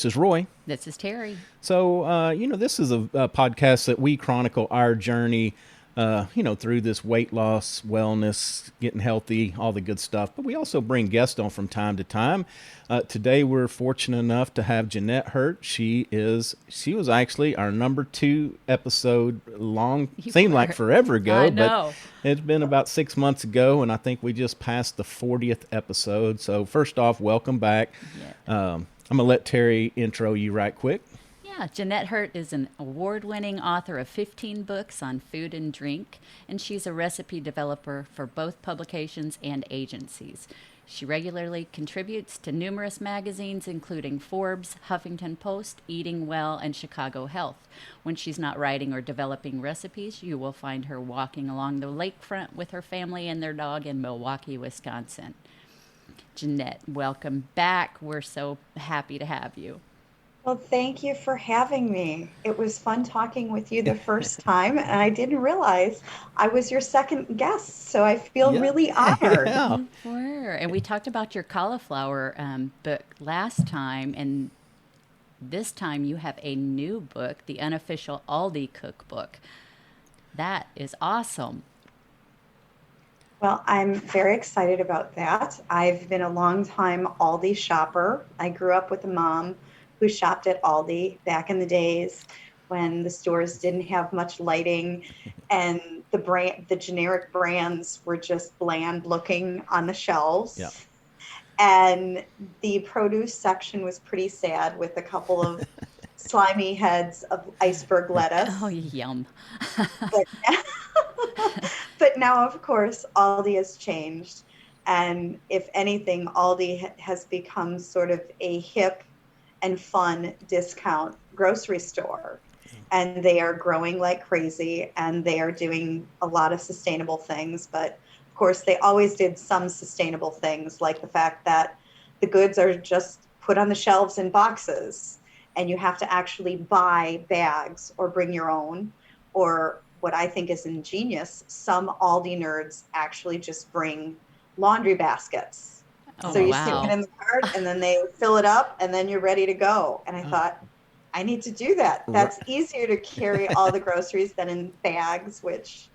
This is Roy. This is Terry. So, this is a podcast that we chronicle our journey, through this weight loss, wellness, getting healthy, all the good stuff. But we also bring guests on from time to time. Today, we're fortunate enough to have Jeanette Hurt. She was actually our number 2 episode long, You seemed like were. forever I ago, but know. it's been about 6 months ago, and I think we just passed the 40th episode. So, first off, welcome back. Yeah. I'm going to let Terry intro you right quick. Yeah, Jeanette Hurt is an award winning author of 15 books on food and drink, and she's a recipe developer for both publications and agencies. She regularly contributes to numerous magazines, including Forbes, Huffington Post, Eating Well, and Chicago Health. When she's not writing or developing recipes, you will find her walking along the lakefront with her family and their dog in Milwaukee, Wisconsin. Jeanette, welcome back. We're so happy to have you. Well, thank you for having me. It was fun talking with you the first time, and I didn't realize I was your second guest, so I feel Yeah. really honored. Yeah. Were. And we talked about your cauliflower book last time, and this time you have a new book, the unofficial ALDI Cookbook. That is awesome. Well, I'm very excited about that. I've been a long time Aldi shopper. I grew up with a mom who shopped at Aldi back in the days when the stores didn't have much lighting and the generic brands were just bland looking on the shelves. Yeah. And the produce section was pretty sad with a couple of slimy heads of iceberg lettuce. Oh, yum. But, but now, of course, Aldi has changed. And if anything, Aldi has become sort of a hip and fun discount grocery store. And they are growing like crazy, and they are doing a lot of sustainable things. But of course, they always did some sustainable things, like the fact that the goods are just put on the shelves in boxes, and you have to actually buy bags or bring your own. Or what I think is ingenious, some Aldi nerds actually just bring laundry baskets. Oh, So you stick it wow. in the cart, and then they fill it up, and then you're ready to go. And I thought, I need to do that. Right. That's easier to carry all the groceries than in bags, which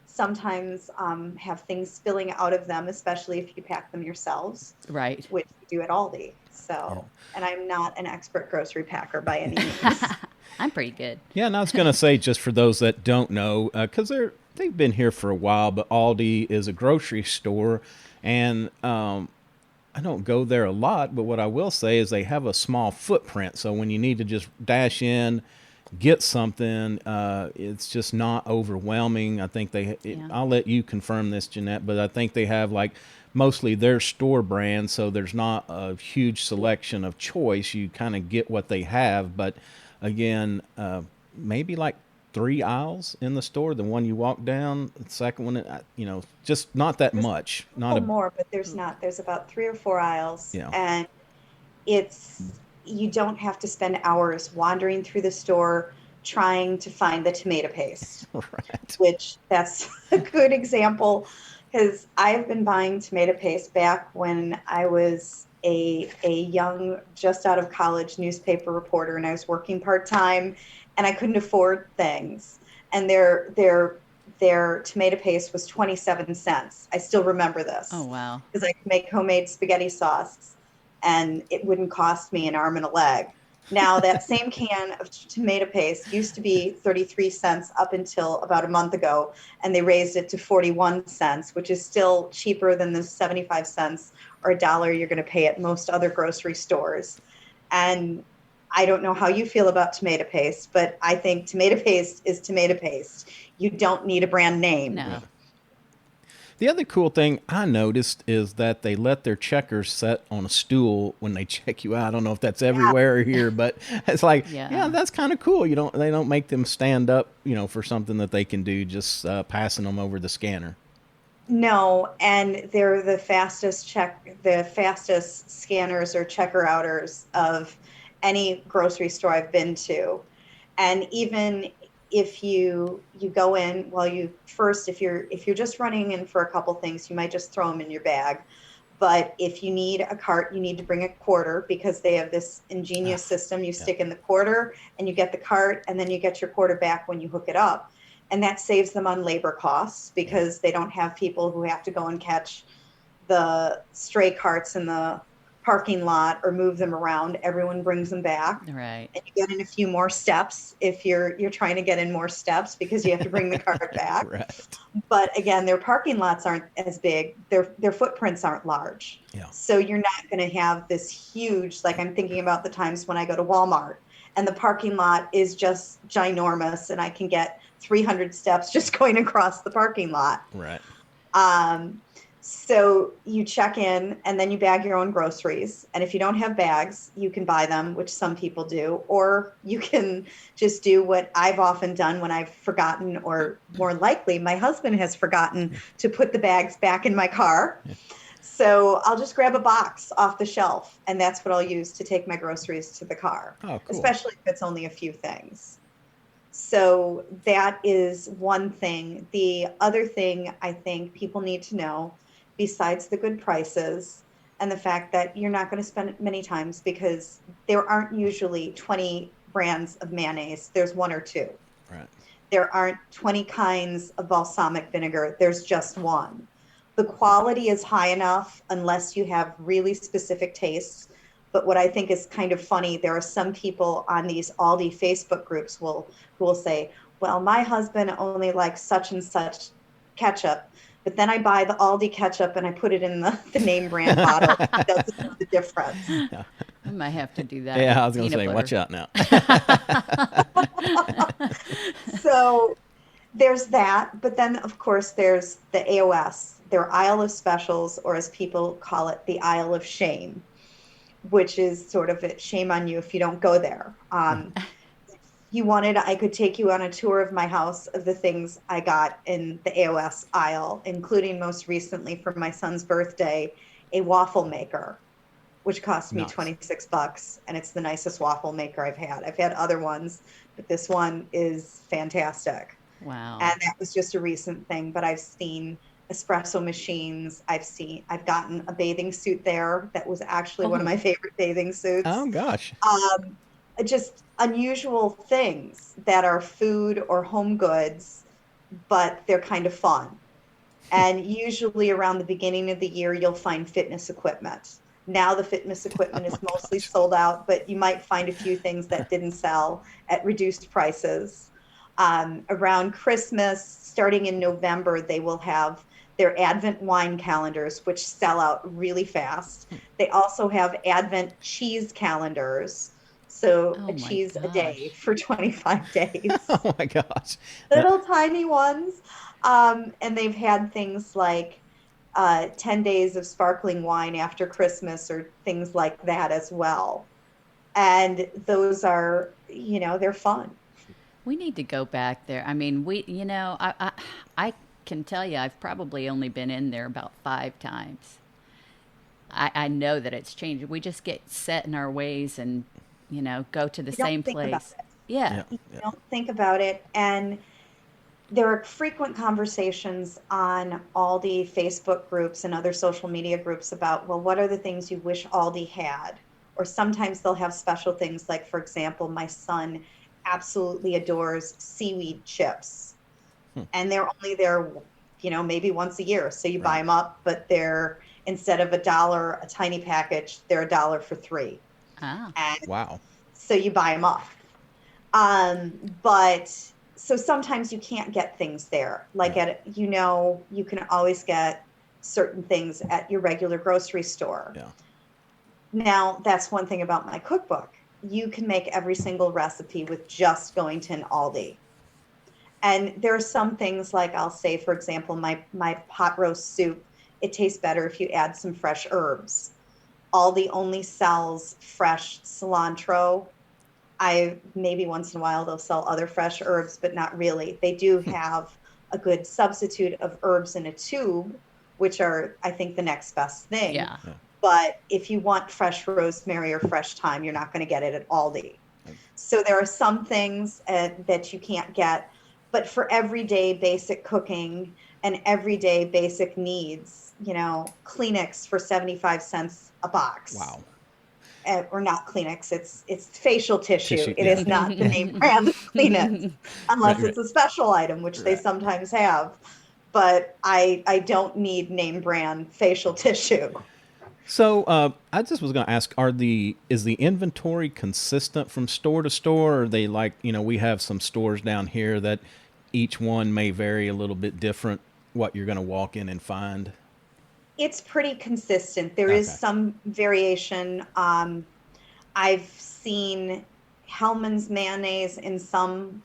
sometimes have things spilling out of them, especially if you pack them yourselves, Right. which we do at Aldi. Yeah. So, and I'm not an expert grocery packer by any means. I'm pretty good. Yeah, and I was going to say, just for those that don't know, because they've been here for a while, but Aldi is a grocery store, and I don't go there a lot, but what I will say is they have a small footprint. So when you need to just dash in, get something, it's just not overwhelming. I think Yeah. I'll let you confirm this, Jeanette, but I think they have like mostly their store brand, so there's not a huge selection of choice. You kind of get what they have, but again, maybe like 3 aisles in the store. The one you walk down, the second one, just not that There's much. a Not couple a more, but there's not. There's about 3 or 4 aisles, Yeah. and you don't have to spend hours wandering through the store trying to find the tomato paste, Right. which that's a good example because I've been buying tomato paste back when I was a young, just out of college newspaper reporter, and I was working part-time, and I couldn't afford things. And their tomato paste was 27 cents. I still remember Oh, this wow. because I could make homemade spaghetti sauce and it wouldn't cost me an arm and a leg. Now, that same can of tomato paste used to be 33 cents up until about a month ago, and they raised it to 41 cents, which is still cheaper than the 75 cents or a dollar you're going to pay at most other grocery stores. And I don't know how you feel about tomato paste, but I think tomato paste is tomato paste. You don't need a brand name. No. The other cool thing I noticed is that they let their checkers set on a stool when they check you out. I don't know if that's Yeah. everywhere here, but it's like, yeah, Yeah. that's kind of cool. They don't make them stand up, for something that they can do, just passing them over the scanner. No, and they're the fastest scanners or checker outers of any grocery store I've been to. And even if you go in, well, if you're just running in for a couple things, you might just throw them in your bag. But if you need a cart, you need to bring a quarter, because they have this ingenious system. You stick in the quarter and you get the cart, and then you get your quarter back when you hook it up. And that saves them on labor costs, because they don't have people who have to go and catch the stray carts in the parking lot or move them around. Everyone brings them back. Right. And you get in a few more steps if you're trying to get in more steps, because you have to bring the cart back. Right. But again, their parking lots aren't as big. Their footprints aren't large. Yeah. So you're not going to have this huge, like I'm thinking about the times when I go to Walmart and the parking lot is just ginormous and I can get 300 steps just going across the parking lot. Right. So you check in and then you bag your own groceries. And if you don't have bags, you can buy them, which some people do, or you can just do what I've often done when I've forgotten, or more likely my husband has forgotten to put the bags back in my car. So I'll just grab a box off the shelf, and that's what I'll use to take my groceries to the car, especially if it's only a few things. So that is one thing. The other thing I think people need to know, besides the good prices and the fact that you're not going to spend it many times, because there aren't usually 20 brands of mayonnaise. There's one or two. Right. There aren't 20 kinds of balsamic vinegar. There's just one. The quality is high enough unless you have really specific tastes. But what I think is kind of funny, there are some people on these ALDI Facebook groups who will say, well, my husband only likes such and such ketchup, but then I buy the ALDI ketchup and I put it in the name brand bottle. It doesn't know the difference. Yeah. I might have to do that. Yeah, I was going to say, watch out now. So there's that. But then, of course, there's the AOS, their aisle of specials, or as people call it, the aisle of shame, which is sort of a shame on you if you don't go there. You wanted, I could take you on a tour of my house of the things I got in the AOS aisle, including most recently for my son's birthday, a waffle maker, which cost me $26. And it's the nicest waffle maker I've had. I've had other ones, but this one is fantastic. Wow. And that was just a recent thing, but I've seen espresso machines. I've gotten a bathing suit there. That was actually one of my favorite bathing suits. Oh gosh. Just unusual things that are food or home goods, but they're kind of fun. And usually around the beginning of the year, you'll find fitness equipment. Now the fitness equipment is mostly sold out, but you might find a few things that didn't sell at reduced prices. Around Christmas, starting in November, they will have their Advent wine calendars, which sell out really fast. They also have Advent cheese calendars. So a cheese a day for 25 days. Oh my gosh. Little tiny ones. And they've had things like 10 days of sparkling wine after Christmas, or things like that as well. And those are, they're fun. We need to go back there. I mean, I can tell you, I've probably only been in there about 5 times. I know that it's changed. We just get set in our ways and, go to the same place. Yeah. You don't think about it. And there are frequent conversations on ALDI Facebook groups and other social media groups about, well, what are the things you wish ALDI had? Or sometimes they'll have special things, like, for example, my son absolutely adores seaweed chips. And they're only there, maybe once a year. So you buy them up, but they're, instead of $1 a tiny package, they're $1 for 3. Ah. And wow. So you buy them up. But so sometimes you can't get things there. Like you can always get certain things at your regular grocery store. Yeah. Now, that's one thing about my cookbook. You can make every single recipe with just going to an ALDI. And there are some things, like I'll say, for example, my pot roast soup, it tastes better if you add some fresh herbs. ALDI only sells fresh cilantro. Maybe once in a while they'll sell other fresh herbs, but not really. They do have a good substitute of herbs in a tube, which are, I think, the next best thing. Yeah. But if you want fresh rosemary or fresh thyme, you're not going to get it at ALDI. So there are some things that you can't get. But for everyday basic cooking and everyday basic needs, Kleenex for 75 cents a box. Wow. Or not Kleenex, it's facial tissue. Tissue. It Yeah. is not the name brand of Kleenex, Right. unless it's a special item, which they Right. sometimes have. But I don't need name brand facial tissue. So I just was going to ask: is the inventory consistent from store to store? Or are they like we have some stores down here that each one may vary a little bit different what you're going to walk in and find? It's pretty consistent. There is Okay. some variation. I've seen Hellman's mayonnaise in some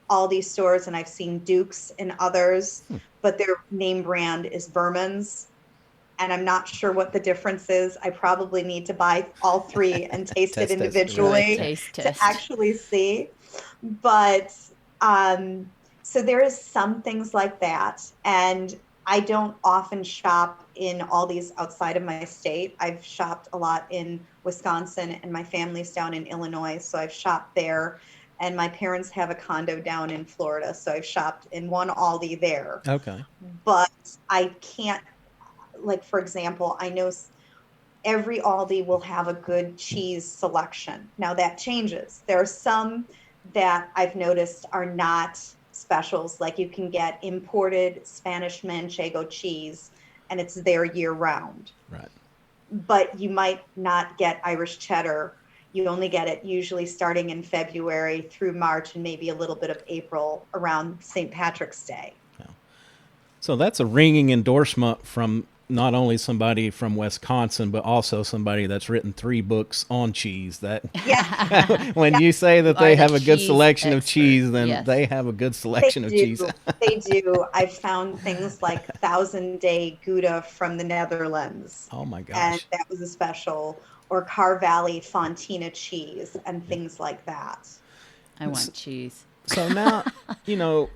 Aldi stores, and I've seen Duke's in others, but their name brand is Berman's. And I'm not sure what the difference is. I probably need to buy all three and taste it Test, Do a individually taste to test. actually see. But so there is some things like that. And I don't often shop in Aldi's outside of my state. I've shopped a lot in Wisconsin, and my family's down in Illinois, so I've shopped there. And my parents have a condo down in Florida, so I've shopped in one Aldi there. Okay. But I can't, like, for example, I know every Aldi will have a good cheese selection. Now that changes. There are some that I've noticed are not specials. Like, you can get imported Spanish Manchego cheese, and it's there year round. Right. But you might not get Irish cheddar. You only get it usually starting in February through March, and maybe a little bit of April around St. Patrick's Day. So that's a ringing endorsement from not only somebody from Wisconsin, but also somebody that's written 3 books on cheese. That Yeah. when Yeah. you say that Are they the have a good cheese selection of expert. cheese, then Yes. they have a good They selection of cheese. do. They do. I've found things like 1,000-day Gouda from the Netherlands, Oh my and gosh. that was a special, or Car Valley Fontina cheese and things like that. I want cheese. So now, you know,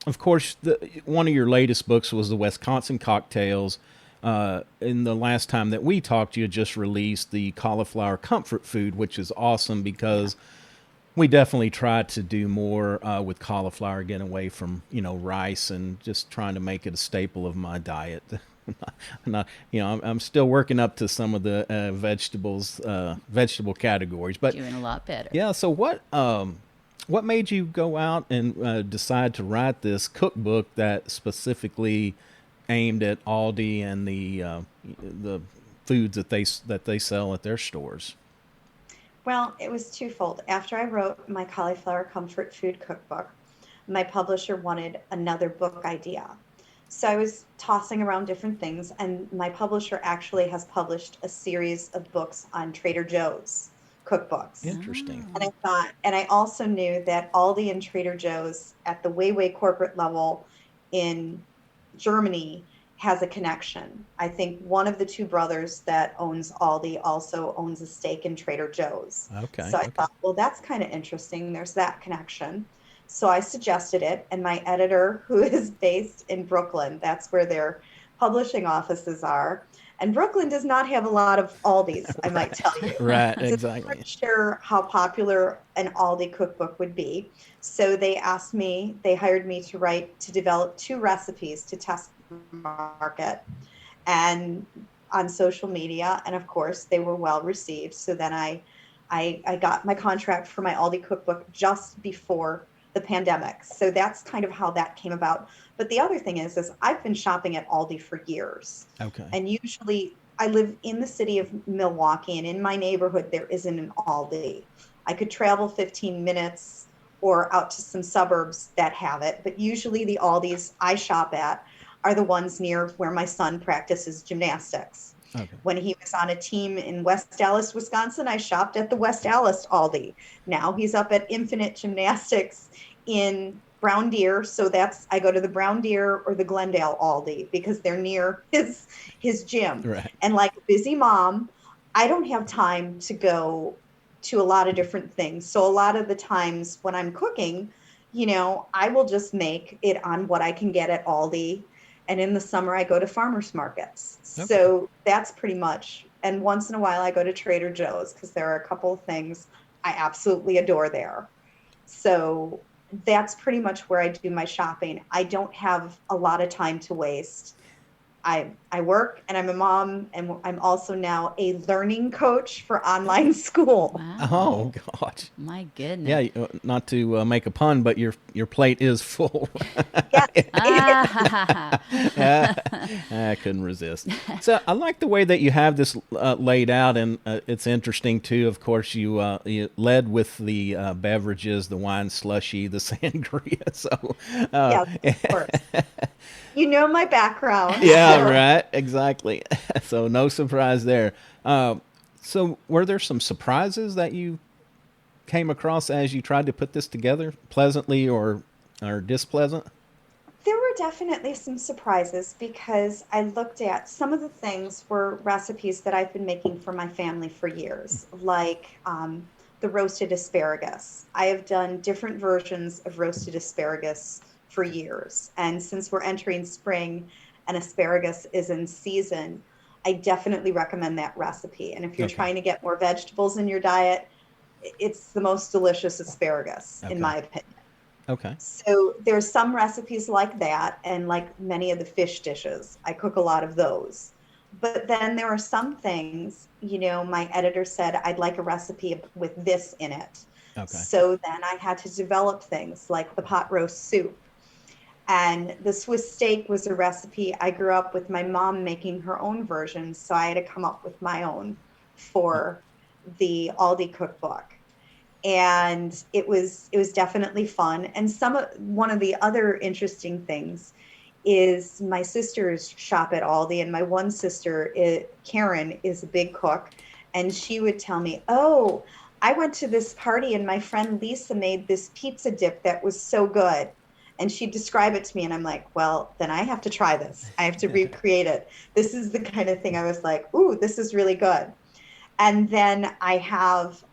of course, one of your latest books was the Wisconsin cocktails. In the last time that we talked, you had just released the cauliflower comfort food, which is awesome because we definitely try to do more with cauliflower, getting away from rice and just trying to make it a staple of my diet. Not, I'm still working up to some of the vegetable categories, but Doing a lot better. yeah. So what made you go out and decide to write this cookbook that specifically aimed at Aldi and the foods that they sell at their stores? Well, it was twofold. After I wrote my cauliflower comfort food cookbook, my publisher wanted another book idea. So I was tossing around different things, and my publisher actually has published a series of books on Trader Joe's cookbooks. Interesting. And I thought, and I also knew that Aldi and Trader Joe's at the way corporate level in Germany has a connection. I think one of the two brothers that owns Aldi also owns a stake in Trader Joe's. Okay. So I Okay. thought, well, that's kind of interesting. There's that connection. So I suggested it, and my editor, who is based in Brooklyn, that's where their publishing offices are. And Brooklyn does not have a lot of Aldis, I might tell you. Right. So they Exactly. weren't sure how popular an Aldi cookbook would be. So they hired me to develop 2 recipes to test the market and on social media. And of course, they were well received. So then I got my contract for my Aldi cookbook just before the pandemic. So that's kind of how that came about. But the other thing is I've been shopping at Aldi for years. Okay. And usually I live in the city of Milwaukee, and in my neighborhood, there isn't an Aldi. I could travel 15 minutes or out to some suburbs that have it. But usually the Aldis I shop at are the ones near where my son practices gymnastics. Okay. When he was on a team in West Allis, Wisconsin, I shopped at the West Allis Aldi. Now he's up at Infinite Gymnastics in Brown Deer, so I go to the Brown Deer or the Glendale Aldi because they're near his gym. Right. And like a busy mom, I don't have time to go to a lot of different things. So a lot of the times when I'm cooking, I will just make it on what I can get at Aldi. And in the summer, I go to farmers markets. Okay. So that's pretty much. And once in a while, I go to Trader Joe's because there are a couple of things I absolutely adore there. So that's pretty much where I do my shopping. I don't have a lot of time to waste. I work and I'm a mom, and I'm also now a learning coach for online school. Oh Wow. gosh. My Yeah, goodness. not to make a pun, but your plate is full. Yes, it Ah, is. ha, ha, ha. I couldn't resist. So I like the way that you have this laid out, and it's interesting too. Of course, you led with the beverages, the wine slushy, the sangria. So, uh, Yes, of course. You know my background, yeah, so right, exactly. So no surprise there. Uh, so were there some surprises that you came across as you tried to put this together, pleasantly or displeasant? there were definitely some surprises because I looked at some of the things were recipes that I've been making for my family for years, like the roasted asparagus. I have done different versions of roasted asparagus for years. And since we're entering spring and asparagus is in season, I definitely recommend that recipe. And if you're Okay. trying to get more vegetables in your diet, it's the most delicious asparagus, in Okay. my opinion. Okay. So there's some recipes like that, and like many of the fish dishes, I cook a lot of those. But then there are some things, my editor said I'd like a recipe with this in it. Okay. So then I had to develop things like the pot roast soup. And the Swiss steak was a recipe I grew up with my mom making her own version, so I had to come up with my own for the Aldi cookbook. And it was definitely fun. And one of the other interesting things is my sisters shop at Aldi, and my one sister, Karen, is a big cook, and she would tell me, "Oh, I went to this party and my friend Lisa made this pizza dip that was so good." And she'd describe it to me, and I'm like, "Well, then I have to try this. I have to recreate it." This is the kind of thing I was like, "Ooh, this is really good." And then I have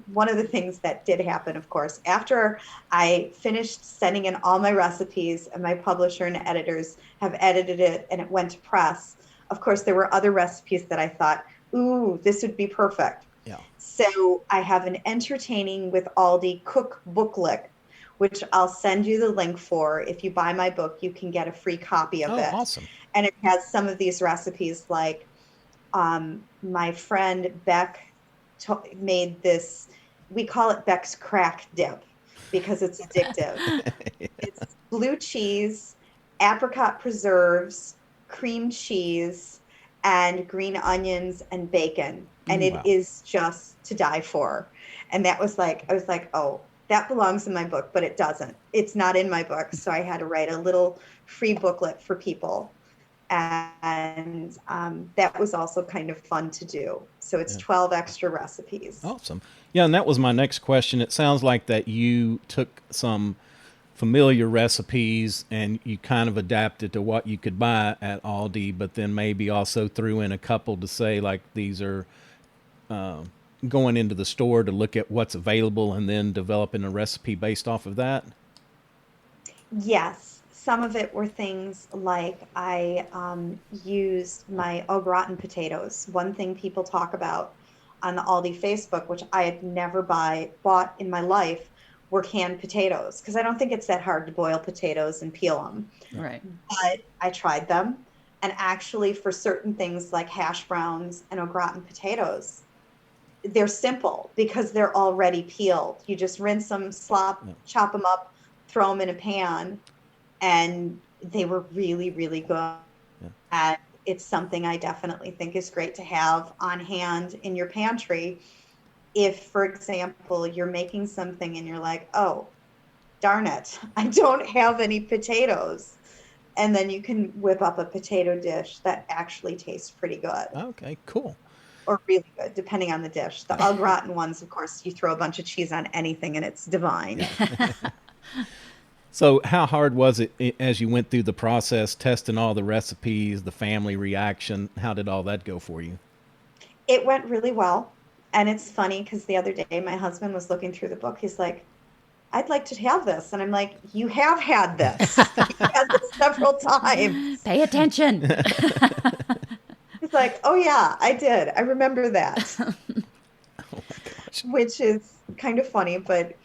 one of the things that did happen, of course, after I finished sending in all my recipes and my publisher and editors have edited it and it went to press. Of course, there were other recipes that I thought, ooh, this would be perfect. Yeah. So I have an Entertaining with Aldi cook booklet, which I'll send you the link for. If you buy my book, you can get a free copy of Oh, it. awesome. And it has some of these recipes like my friend Beck made this, we call it Beck's crack dip because it's addictive. It's blue cheese, apricot preserves, cream cheese, and green onions and bacon. And it Wow. is just to die for. And I was like, oh, that belongs in my book, but it doesn't. It's not in my book. So I had to write a little free booklet for people, and that was also kind of fun to do. So it's Yeah. 12 extra recipes. Awesome. Yeah, and that was my next question. It sounds like that you took some familiar recipes and you kind of adapted to what you could buy at Aldi, but then maybe also threw in a couple to say like these are going into the store to look at what's available and then developing a recipe based off of that. Yes, some of it were things like I used my au gratin potatoes. One thing people talk about on the Aldi Facebook, which I had never bought in my life, were canned potatoes because I don't think it's that hard to boil potatoes and peel them. Right. But I tried them, and actually, for certain things like hash browns and au gratin potatoes, they're simple because they're already peeled. You just rinse them, Yeah. chop them up, throw them in a pan, and they were really, really good. Yeah. And it's something I definitely think is great to have on hand in your pantry. If, for example, you're making something and you're like, oh, darn it, I don't have any potatoes. And then you can whip up a potato dish that actually tastes pretty good, Okay, cool. or really good, depending on the dish. The au gratin ones, of course, you throw a bunch of cheese on anything and it's divine. So, how hard was it as you went through the process, testing all the recipes, the family reaction? How did all that go for you? It went really well. And it's funny because the other day my husband was looking through the book. He's like, I'd like to have this. And I'm like, you have had this. You've had this several times. Pay attention. He's like, oh, yeah, I did. I remember that, Oh my gosh. which is kind of funny, but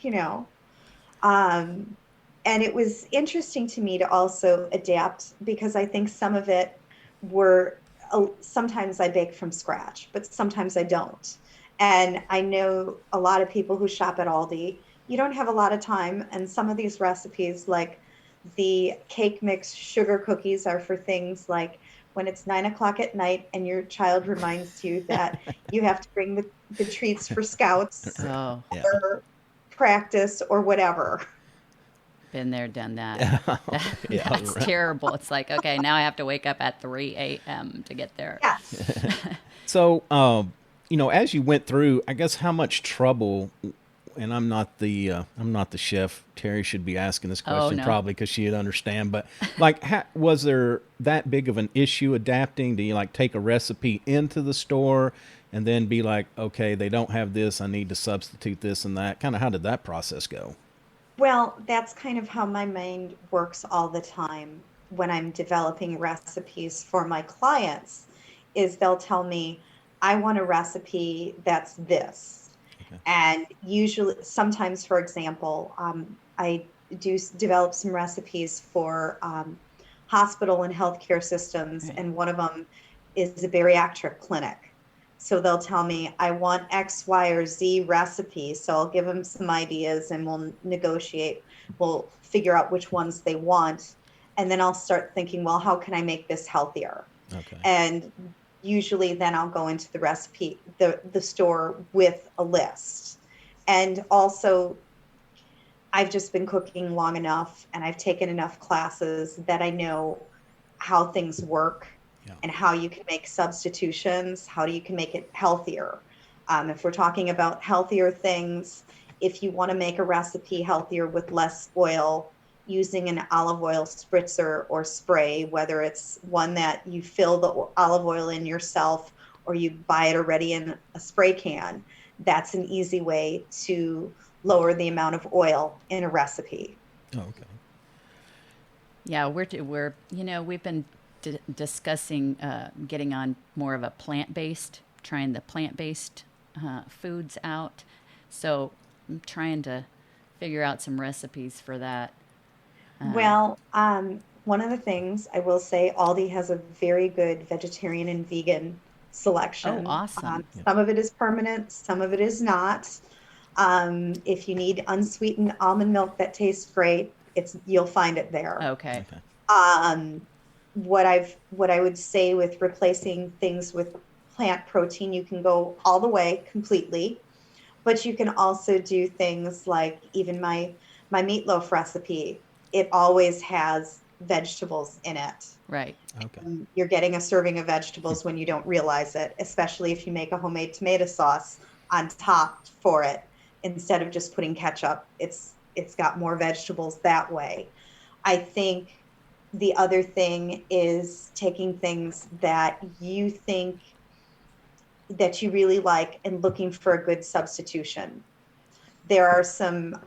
and it was interesting to me to also adapt because I think some of it were sometimes I bake from scratch, but sometimes I don't. And I know a lot of people who shop at Aldi, you don't have a lot of time. And some of these recipes, like the cake mix sugar cookies, are for things like when it's 9 o'clock at night and your child reminds you that you have to bring the treats for scouts Oh, Yeah. or practice or whatever. been there, done that. Yeah, That's right. terrible. It's like, okay, now I have to wake up at 3 a.m. to get there. Yes. So, as you went through, I guess how much trouble, and I'm not the chef. Terry should be asking this Oh, question no. probably because she'd understand. But like, was there that big of an issue adapting? Do you like take a recipe into the store and then be like, okay, they don't have this, I need to substitute this and that? Kind of how did that process go? Well, that's kind of how my mind works all the time when I'm developing recipes for my clients, is they'll tell me, I want a recipe that's this. Okay. And usually, sometimes, for example, I do develop some recipes for hospital and healthcare systems, Right. and one of them is a bariatric clinic. So they'll tell me, I want X, Y, or Z recipe. So I'll give them some ideas and we'll negotiate. We'll figure out which ones they want. And then I'll start thinking, well, how can I make this healthier? Okay. And usually then I'll go into the recipe, the store with a list. And also, I've just been cooking long enough and I've taken enough classes that I know how things work. Yeah. And how you can make substitutions, how you can make it healthier. If we're talking about healthier things, if you want to make a recipe healthier with less oil, using an olive oil spritzer or spray, whether it's one that you fill the olive oil in yourself or you buy it already in a spray can, that's an easy way to lower the amount of oil in a recipe. Oh, okay. Yeah, we've been discussing getting on more of a trying the plant-based foods out. So I'm trying to figure out some recipes for that. Well, one of the things I will say, Aldi has a very good vegetarian and vegan Oh, selection. awesome. Some of it is permanent, some of it is not. If you need unsweetened almond milk that tastes great, you'll find it there. Okay. Okay. What I would say with replacing things with plant protein, you can go all the way completely, but you can also do things like even my meatloaf recipe. It always has vegetables in it. Right. Okay. You're getting a serving of vegetables when you don't realize it, especially if you make a homemade tomato sauce on top for it instead of just putting ketchup. It's got more vegetables that way. I think the other thing is taking things that you think that you really like and looking for a good substitution. There are some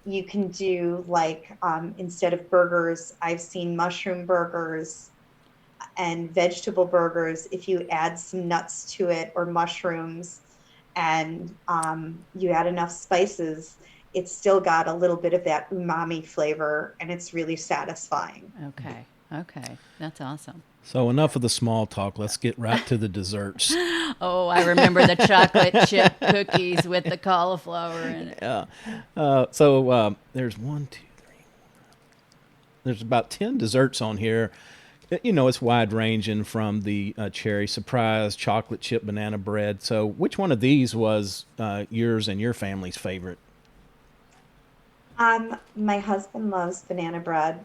you can do, like instead of burgers, I've seen mushroom burgers and vegetable burgers. If you add some nuts to it or mushrooms and you add enough spices, it's still got a little bit of that umami flavor and it's really satisfying. Okay. Okay. That's awesome. So enough of the small talk. Let's get right to the desserts. Oh, I remember the chocolate chip cookies with the cauliflower in it. So there's one, two, three. There's about 10 desserts on here. It's wide ranging from the cherry surprise, chocolate chip banana bread. So which one of these was yours and your family's favorite? My husband loves banana bread,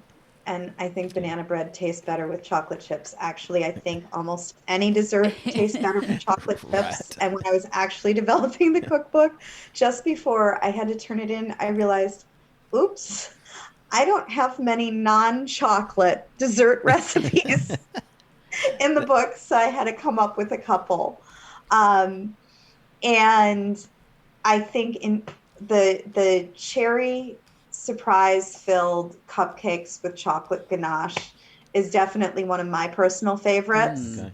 and I think banana bread tastes better with chocolate chips. Actually, I think almost any dessert tastes better with chocolate chips. Right. And when I was actually developing the cookbook, just before I had to turn it in, I realized, oops, I don't have many non-chocolate dessert recipes in the book, so I had to come up with a couple. And I think in the cherry surprise filled cupcakes with chocolate ganache is definitely one of my personal favorites. Okay.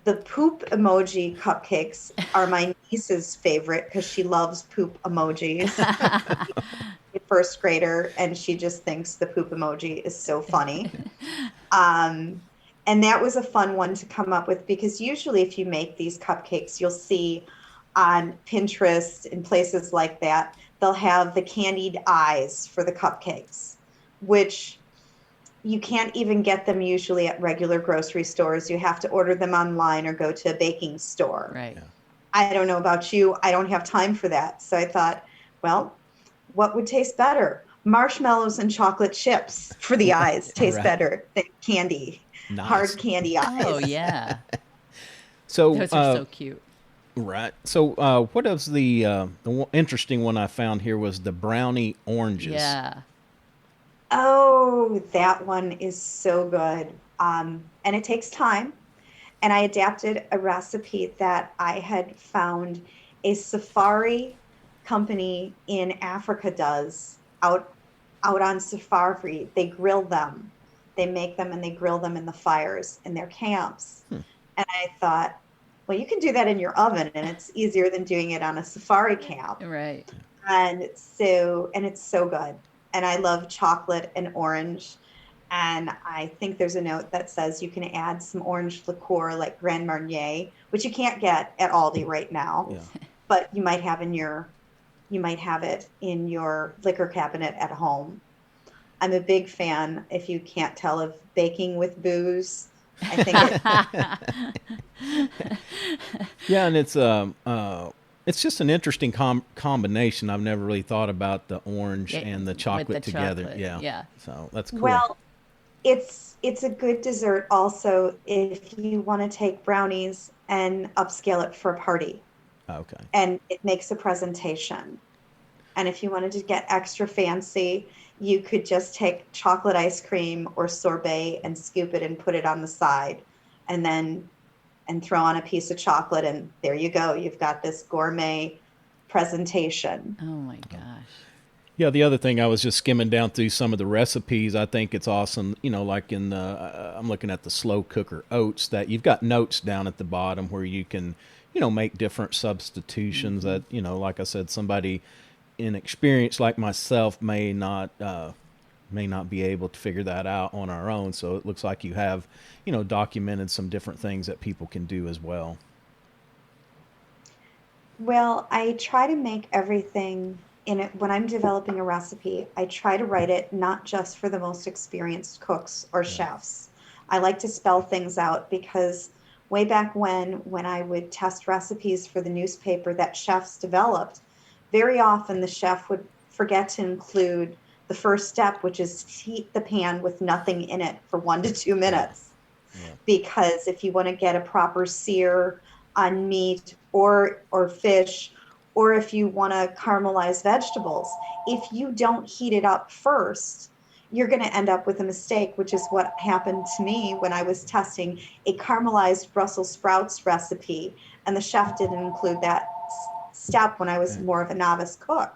The poop emoji cupcakes are my niece's favorite because she loves poop emojis. A first grader, and she just thinks the poop emoji is so funny. And that was a fun one to come up with, because usually if you make these cupcakes, you'll see on Pinterest and places like that, they'll have the candied eyes for the cupcakes, which you can't even get them usually at regular grocery stores. You have to order them online or go to a baking store. Right. Yeah. I don't know about you. I don't have time for that. So I thought, well, what would taste better? Marshmallows and chocolate chips for the eyes taste Right. better than candy, Nice. hard candy eyes. Oh, yeah. So, Those are so cute. right. So, what else? The interesting one I found here was the brownie oranges. Yeah. Oh, that one is so good. And it takes time. And I adapted a recipe that I had found a safari company in Africa does out on safari. They grill them. They make them and they grill them in the fires in their camps. And I thought, well, you can do that in your oven and it's easier than doing it on a safari camp. Right. And it's so good. And I love chocolate and orange. And I think there's a note that says you can add some orange liqueur like Grand Marnier, which you can't get at Aldi right now, Yeah. but you might have it in your liquor cabinet at home. I'm a big fan, if you can't tell, of baking with booze. I think Yeah, and it's just an interesting combination. I've never really thought about the orange Yeah, and the with chocolate the together. chocolate, Yeah. yeah. So that's cool. well, it's a good dessert also if you want to take brownies and upscale it for a party, Okay. and it makes a presentation. And if you wanted to get extra fancy, you could just take chocolate ice cream or sorbet and scoop it and put it on the side, and then throw on a piece of chocolate, and there you go. You've got this gourmet presentation. Oh my gosh. Yeah, the other thing, I was just skimming down through some of the recipes. I think it's awesome. Like in the, I'm looking at the slow cooker oats, that you've got notes down at the bottom where you can, make different substitutions that, like I said, somebody inexperienced like myself may not be able to figure that out on our own. So it looks like you have, documented some different things that people can do as well. Well, I try to make everything in it when I'm developing a recipe. I try to write it not just for the most experienced cooks or chefs. I like to spell things out, because way back when I would test recipes for the newspaper that chefs developed, very often the chef would forget to include the first step, which is to heat the pan with nothing in it for 1 to 2 minutes. Yeah. Because if you want to get a proper sear on meat or fish, or if you want to caramelize vegetables, if you don't heat it up first, you're going to end up with a mistake, which is what happened to me when I was testing a caramelized Brussels sprouts recipe, and the chef didn't include that step when I was more of a novice cook.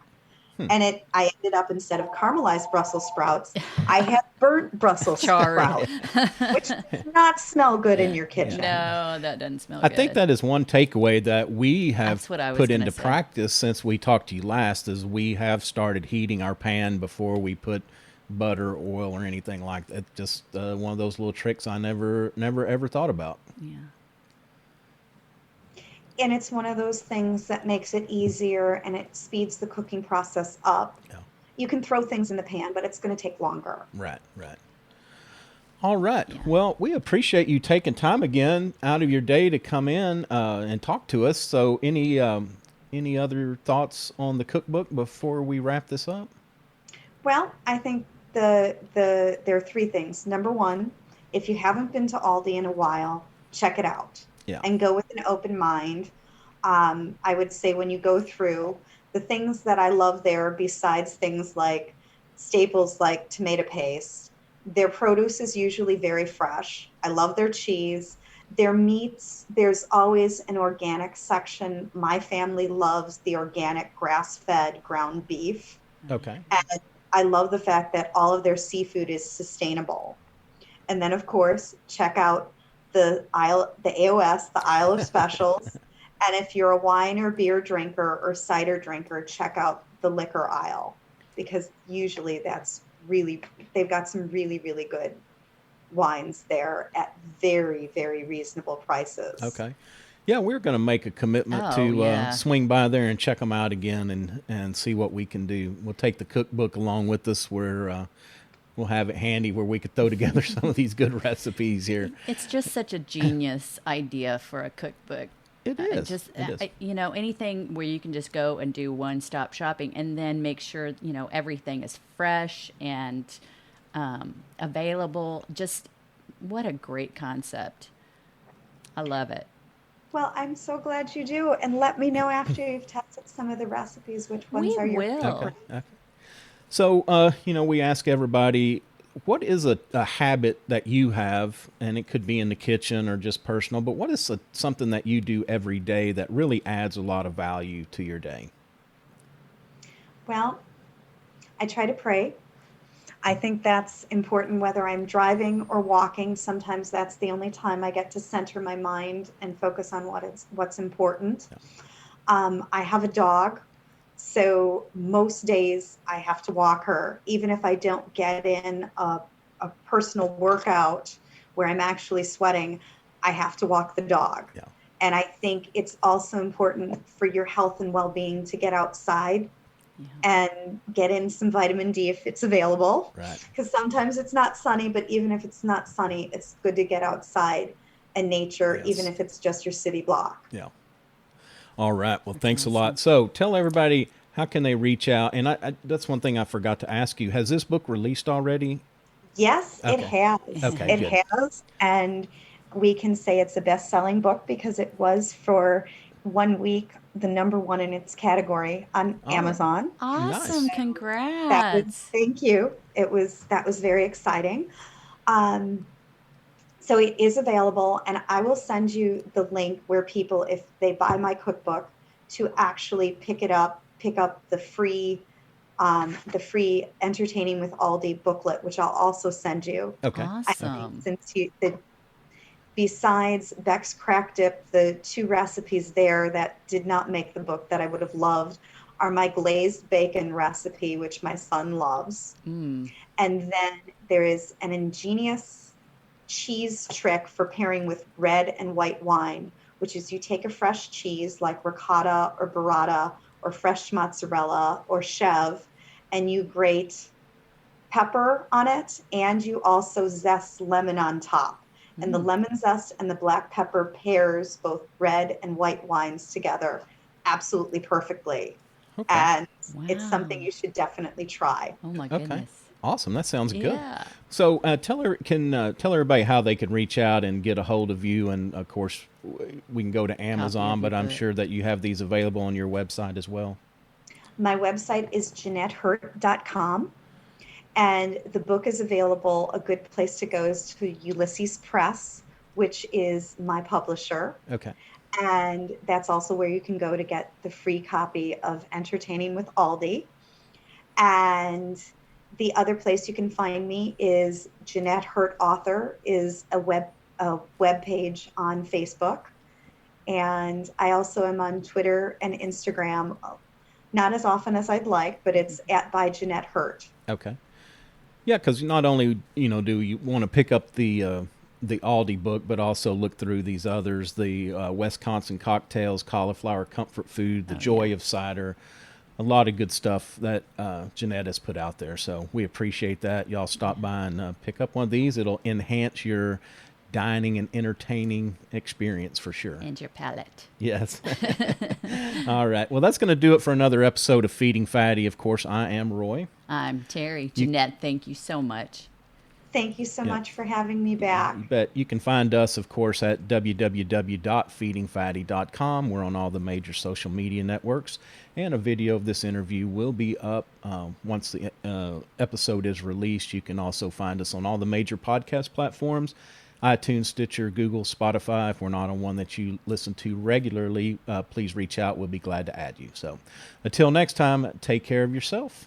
And I ended up, instead of caramelized Brussels sprouts, I had burnt Brussels Charred. sprouts, which does not smell good in your kitchen. No, that doesn't smell I good. think that is one takeaway that we have That's what I was put gonna into say. practice since we talked to you last, is we have started heating our pan before we put butter, oil, or anything like that. Just one of those little tricks I never ever thought about. Yeah. And it's one of those things that makes it easier, and it speeds the cooking process up. Yeah. You can throw things in the pan, but it's going to take longer. Right. All right. Well, we appreciate you taking time again out of your day to come in and talk to us. So, any other thoughts on the cookbook before we wrap this up? Well, I think there are 3 things. Number 1, if you haven't been to Aldi in a while, check it out. Yeah. And go with an open mind. I would say when you go through, the things that I love there, besides things like staples like tomato paste, their produce is usually very fresh. I love their cheese. Their meats, there's always an organic section. My family loves the organic grass-fed ground beef. Okay. And I love the fact that all of their seafood is sustainable. And then, of course, check out the AOS, the aisle of specials. And if you're a wine or beer drinker or cider drinker, check out the liquor aisle, because usually they've got some really, really good wines there at very, very reasonable prices. Okay. Yeah, we're going to make a commitment Oh, to yeah. swing by there and check them out again and see what we can do. We'll take the cookbook along with us where we'll have it handy where we could throw together some of these good recipes here. It's just such a genius idea for a cookbook. It is. Just It is. you know, anything where you can just go and do one-stop shopping, and then make sure, you know, everything is fresh and available. Just what a great concept. I love it. Well, I'm so glad you do. And let me know after you've tested some of the recipes, which ones We are your will. favorite. Okay. So, we ask everybody, what is a habit that you have, and it could be in the kitchen or just personal, but what is something that you do every day that really adds a lot of value to your day? Well, I try to pray. I think that's important whether I'm driving or walking. Sometimes that's the only time I get to center my mind and focus on what's important. I have a dog, so most days I have to walk her, even if I don't get in a personal workout where I'm actually sweating. I have to walk the dog. Yeah. And I think it's also important for your health and well-being to get outside and get in some vitamin D if it's available. Right. Because sometimes it's not sunny, but even if it's not sunny, it's good to get outside and nature, Yes. even if it's just your city block. Yeah. All right. Well, thanks a lot. So tell everybody, how can they reach out? And I that's one thing I forgot to ask you. Has this book released already? Yes, it Okay. has. Okay, It good. has. And we can say it's a best-selling book because it was for 1 week the number one in its category on All right. Amazon. Awesome. Nice. Congrats. Thank you. That was very exciting. So it is available, and I will send you the link where people, if they buy my cookbook, to actually pick up the free Entertaining with Aldi booklet, which I'll also send you. Okay. I think Awesome. since besides Beck's Crack Dip, the 2 recipes there that did not make the book that I would have loved are my glazed bacon recipe, which my son loves. Mm. And then there is an ingenious cheese trick for pairing with red and white wine, which is you take a fresh cheese like ricotta or burrata or fresh mozzarella or chev, and you grate pepper on it, and you also zest lemon on top. And the lemon zest and the black pepper pairs both red and white wines together absolutely perfectly. Okay. And it's Wow. something you should definitely try. Oh my Okay. goodness. Awesome. That sounds good. Yeah. So tell everybody how they can reach out and get a hold of you. And of course, we can go to Amazon, your but I'm book. sure that you have these available on your website as well. My website is JeanetteHurt.com. And the book is available. A good place to go is to Ulysses Press, which is my publisher. Okay. And that's also where you can go to get the free copy of Entertaining with Aldi. And the other place you can find me is Jeanette Hurt Author is a web page on Facebook. And I also am on Twitter and Instagram, not as often as I'd like, but it's @by Jeanette Hurt. Okay. Yeah, because not only do you want to pick up the Aldi book, but also look through these others: the Wisconsin cocktails, cauliflower comfort food, the joy of cider. A lot of good stuff that Jeanette has put out there. So we appreciate that. Y'all stop by and pick up one of these. It'll enhance your dining and entertaining experience for sure. And your palate. Yes. All right. Well, that's going to do it for another episode of Feeding Fatty. Of course, I am Roy. I'm Terry. Jeanette, thank you so much. Thank you so much for having me back. You bet. You can find us, of course, at www.feedingfatty.com. We're on all the major social media networks, and a video of this interview will be up once the episode is released. You can also find us on all the major podcast platforms: iTunes, Stitcher, Google, Spotify. If we're not on one that you listen to regularly, please reach out. We'll be glad to add you. So until next time, take care of yourself.